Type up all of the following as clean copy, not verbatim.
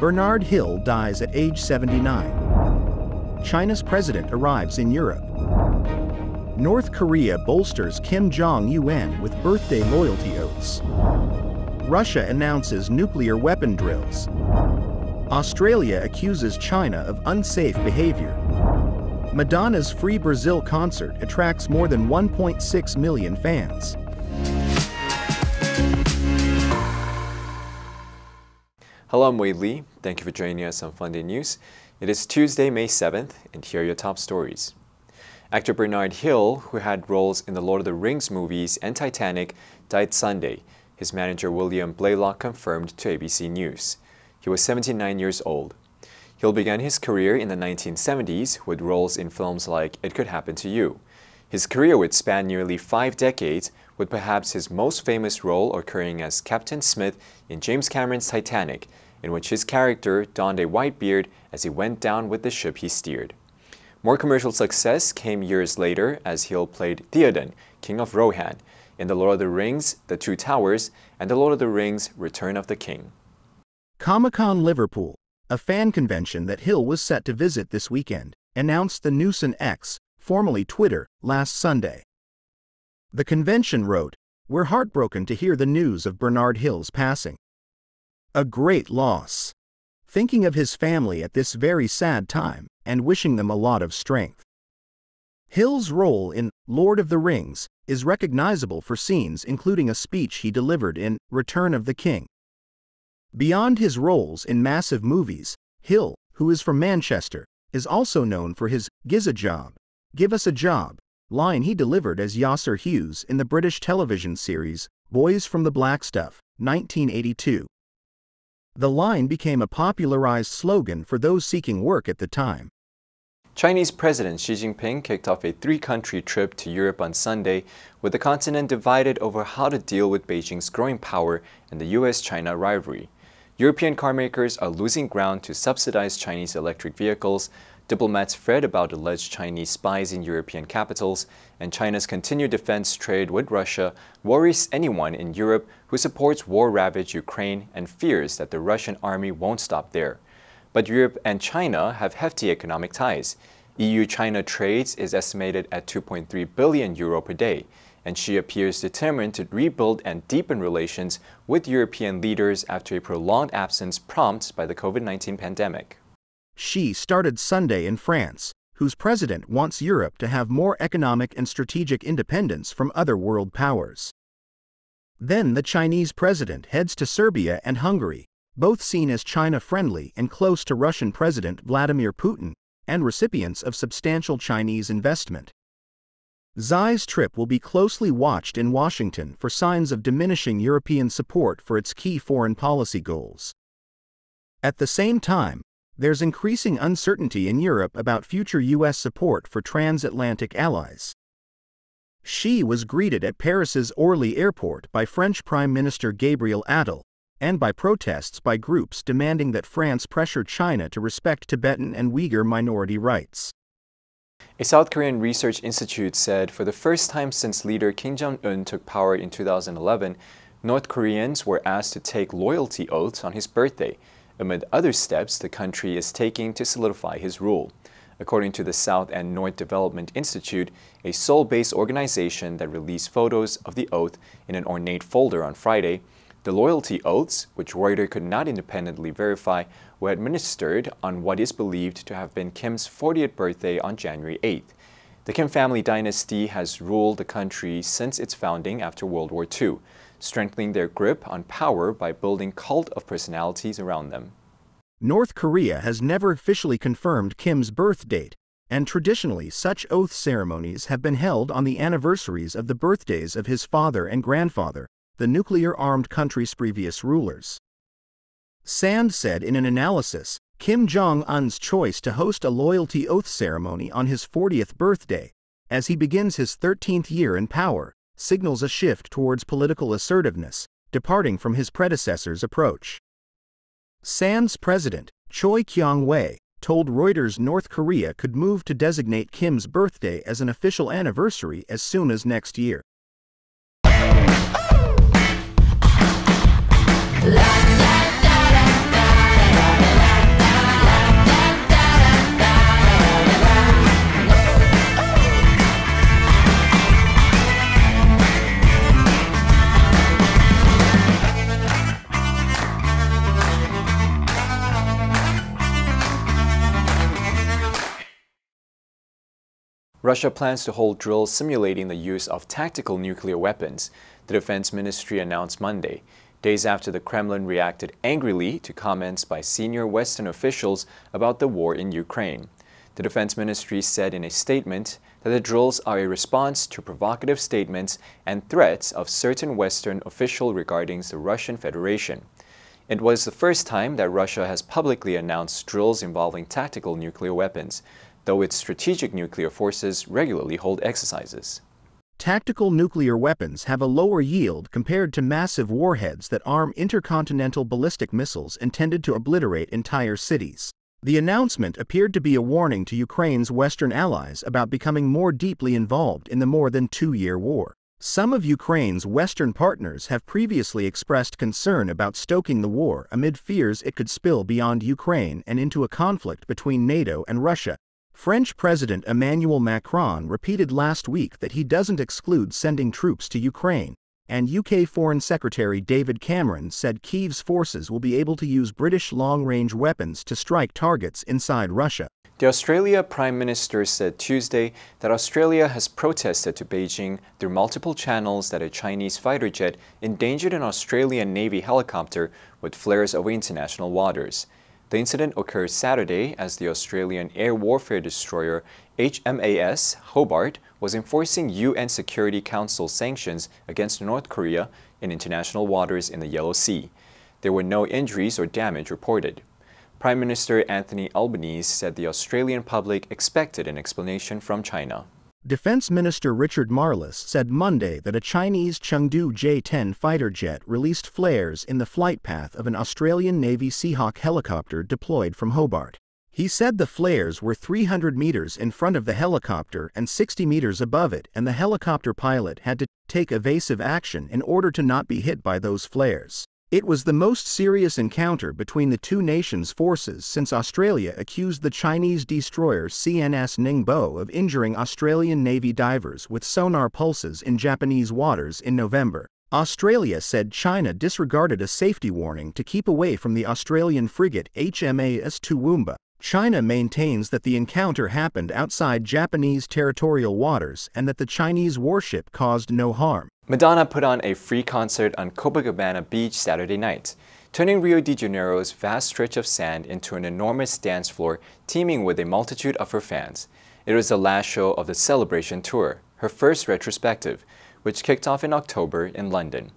Bernard Hill dies at age 79. China's president arrives in Europe. North Korea bolsters Kim Jong-un with birthday loyalty oaths. Russia announces nuclear weapon drills. Australia accuses China of unsafe behavior. Madonna's Free Brazil concert attracts more than 1.6 million fans. Hello, I'm Wade Lee. Thank you for joining us on Funday News. It is Tuesday, May 7th, and here are your top stories. Actor Bernard Hill, who had roles in the Lord of the Rings movies and Titanic, died Sunday. His manager William Blaylock confirmed to ABC News. He was 79 years old. Hill began his career in the 1970s with roles in films like It Could Happen to You. His career would span nearly 5 decades, with perhaps his most famous role occurring as Captain Smith in James Cameron's Titanic, in which his character donned a white beard as he went down with the ship he steered. More commercial success came years later as Hill played Theoden, King of Rohan, in The Lord of the Rings, The Two Towers, and The Lord of the Rings, Return of the King. Comic-Con Liverpool, a fan convention that Hill was set to visit this weekend, announced the news on X, formerly Twitter, last Sunday. The convention wrote, "We're heartbroken to hear the news of Bernard Hill's passing. A great loss. Thinking of his family at this very sad time and wishing them a lot of strength." Hill's role in Lord of the Rings is recognizable for scenes including a speech he delivered in Return of the King. Beyond his roles in massive movies, Hill, who is from Manchester, is also known for his "Giz a job, give us a job" line he delivered as Yasser Hughes in the British television series Boys from the Black Stuff, 1982. The line became a popularized slogan for those seeking work at the time. Chinese President Xi Jinping kicked off a 3-country trip to Europe on Sunday, with the continent divided over how to deal with Beijing's growing power and the US-China rivalry. European carmakers are losing ground to subsidize Chinese electric vehicles, diplomats fret about alleged Chinese spies in European capitals, and China's continued defense trade with Russia worries anyone in Europe who supports war-ravaged Ukraine and fears that the Russian army won't stop there. But Europe and China have hefty economic ties. EU-China trade is estimated at €2.3 billion per day, and Xi appears determined to rebuild and deepen relations with European leaders after a prolonged absence prompted by the COVID-19 pandemic. Xi started Sunday in France, whose president wants Europe to have more economic and strategic independence from other world powers. Then the Chinese president heads to Serbia and Hungary, both seen as China-friendly and close to Russian President Vladimir Putin, and recipients of substantial Chinese investment. Xi's trip will be closely watched in Washington for signs of diminishing European support for its key foreign policy goals. At the same time, there's increasing uncertainty in Europe about future U.S. support for transatlantic allies. Xi was greeted at Paris's Orly airport by French Prime Minister Gabriel Attal, and by protests by groups demanding that France pressure China to respect Tibetan and Uyghur minority rights. A South Korean research institute said for the first time since leader Kim Jong-un took power in 2011, North Koreans were asked to take loyalty oaths on his birthday, amid other steps the country is taking to solidify his rule. According to the South and North Development Institute, a Seoul-based organization that released photos of the oath in an ornate folder on Friday, the loyalty oaths, which Reuters could not independently verify, were administered on what is believed to have been Kim's 40th birthday on January 8th. The Kim family dynasty has ruled the country since its founding after World War II, strengthening their grip on power by building cult of personalities around them. North Korea has never officially confirmed Kim's birth date, and traditionally such oath ceremonies have been held on the anniversaries of the birthdays of his father and grandfather, the nuclear-armed country's previous rulers. Sand said in an analysis, Kim Jong-un's choice to host a loyalty oath ceremony on his 40th birthday, as he begins his 13th year in power, signals a shift towards political assertiveness, departing from his predecessor's approach. Sand's president, Choi Kyung-wei, told Reuters North Korea could move to designate Kim's birthday as an official anniversary as soon as next year. La, da, da, da, da, da, da, da. Russia plans to hold drills simulating the use of tactical nuclear weapons, the Defense Ministry announced Monday, days after the Kremlin reacted angrily to comments by senior Western officials about the war in Ukraine. The Defense Ministry said in a statement that the drills are a response to provocative statements and threats of certain Western officials regarding the Russian Federation. It was the first time that Russia has publicly announced drills involving tactical nuclear weapons, though its strategic nuclear forces regularly hold exercises. Tactical nuclear weapons have a lower yield compared to massive warheads that arm intercontinental ballistic missiles intended to obliterate entire cities. The announcement appeared to be a warning to Ukraine's Western allies about becoming more deeply involved in the more than two-year war. Some of Ukraine's Western partners have previously expressed concern about stoking the war amid fears it could spill beyond Ukraine and into a conflict between NATO and Russia. French President Emmanuel Macron repeated last week that he doesn't exclude sending troops to Ukraine, and UK Foreign Secretary David Cameron said Kyiv's forces will be able to use British long-range weapons to strike targets inside Russia. The Australia Prime Minister said Tuesday that Australia has protested to Beijing through multiple channels that a Chinese fighter jet endangered an Australian Navy helicopter with flares over international waters. The incident occurred Saturday as the Australian air warfare destroyer HMAS Hobart was enforcing UN Security Council sanctions against North Korea in international waters in the Yellow Sea. There were no injuries or damage reported. Prime Minister Anthony Albanese said the Australian public expected an explanation from China. Defense Minister Richard Marles said Monday that a Chinese Chengdu J-10 fighter jet released flares in the flight path of an Australian Navy Seahawk helicopter deployed from Hobart. He said the flares were 300 meters in front of the helicopter and 60 meters above it, and the helicopter pilot had to take evasive action in order to not be hit by those flares. It was the most serious encounter between the two nations' forces since Australia accused the Chinese destroyer CNS Ningbo of injuring Australian Navy divers with sonar pulses in Japanese waters in November. Australia said China disregarded a safety warning to keep away from the Australian frigate HMAS Toowoomba. China maintains that the encounter happened outside Japanese territorial waters and that the Chinese warship caused no harm. Madonna put on a free concert on Copacabana Beach Saturday night, turning Rio de Janeiro's vast stretch of sand into an enormous dance floor teeming with a multitude of her fans. It was the last show of the Celebration Tour, her first retrospective, which kicked off in October in London.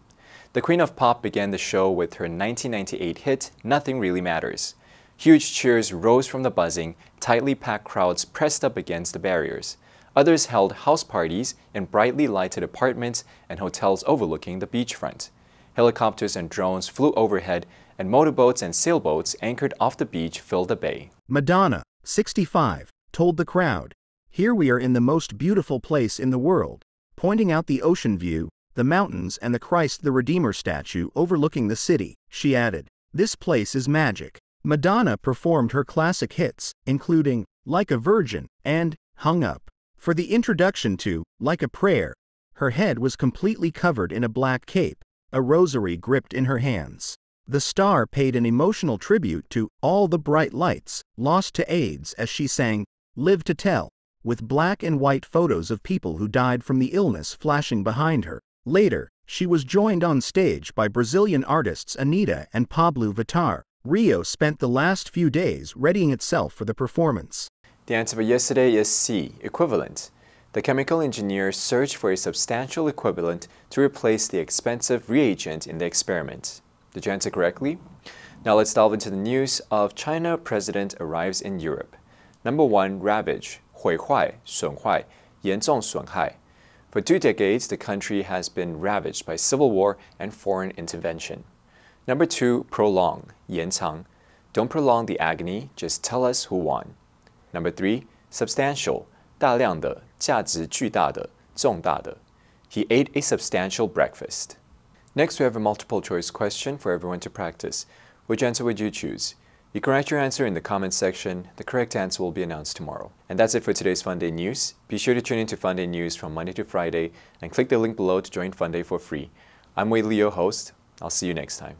The Queen of Pop began the show with her 1998 hit, Nothing Really Matters. Huge cheers rose from the buzzing, tightly packed crowds pressed up against the barriers. Others held house parties in brightly lighted apartments and hotels overlooking the beachfront. Helicopters and drones flew overhead, and motorboats and sailboats anchored off the beach filled the bay. Madonna, 65, told the crowd, "Here we are in the most beautiful place in the world," pointing out the ocean view, the mountains and the Christ the Redeemer statue overlooking the city. She added, "This place is magic." Madonna performed her classic hits, including Like a Virgin and Hung Up. For the introduction to Like a Prayer, her head was completely covered in a black cape, a rosary gripped in her hands. The star paid an emotional tribute to All the Bright Lights Lost to AIDS as she sang Live to Tell, with black and white photos of people who died from the illness flashing behind her. Later, she was joined on stage by Brazilian artists Anitta and Pablo Vittar. Rio spent the last few days readying itself for the performance. The answer for yesterday is C, equivalent. The chemical engineers searched for a substantial equivalent to replace the expensive reagent in the experiment. Did you answer correctly? Now let's delve into the news of China president arrives in Europe. Number 1, ravage, 毁坏, 损坏, 严重损害. For 2 decades, the country has been ravaged by civil war and foreign intervention. Number 2, prolong, 延长. Don't prolong the agony, just tell us who won. Number 3, substantial, 大量的, 价值巨大的, 重大的. He ate a substantial breakfast. Next, we have a multiple choice question for everyone to practice. Which answer would you choose? You can write your answer in the comments section. The correct answer will be announced tomorrow. And that's it for today's Funday News. Be sure to tune into Funday News from Monday to Friday and click the link below to join Funday for free. I'm Wei Li, your host. I'll see you next time.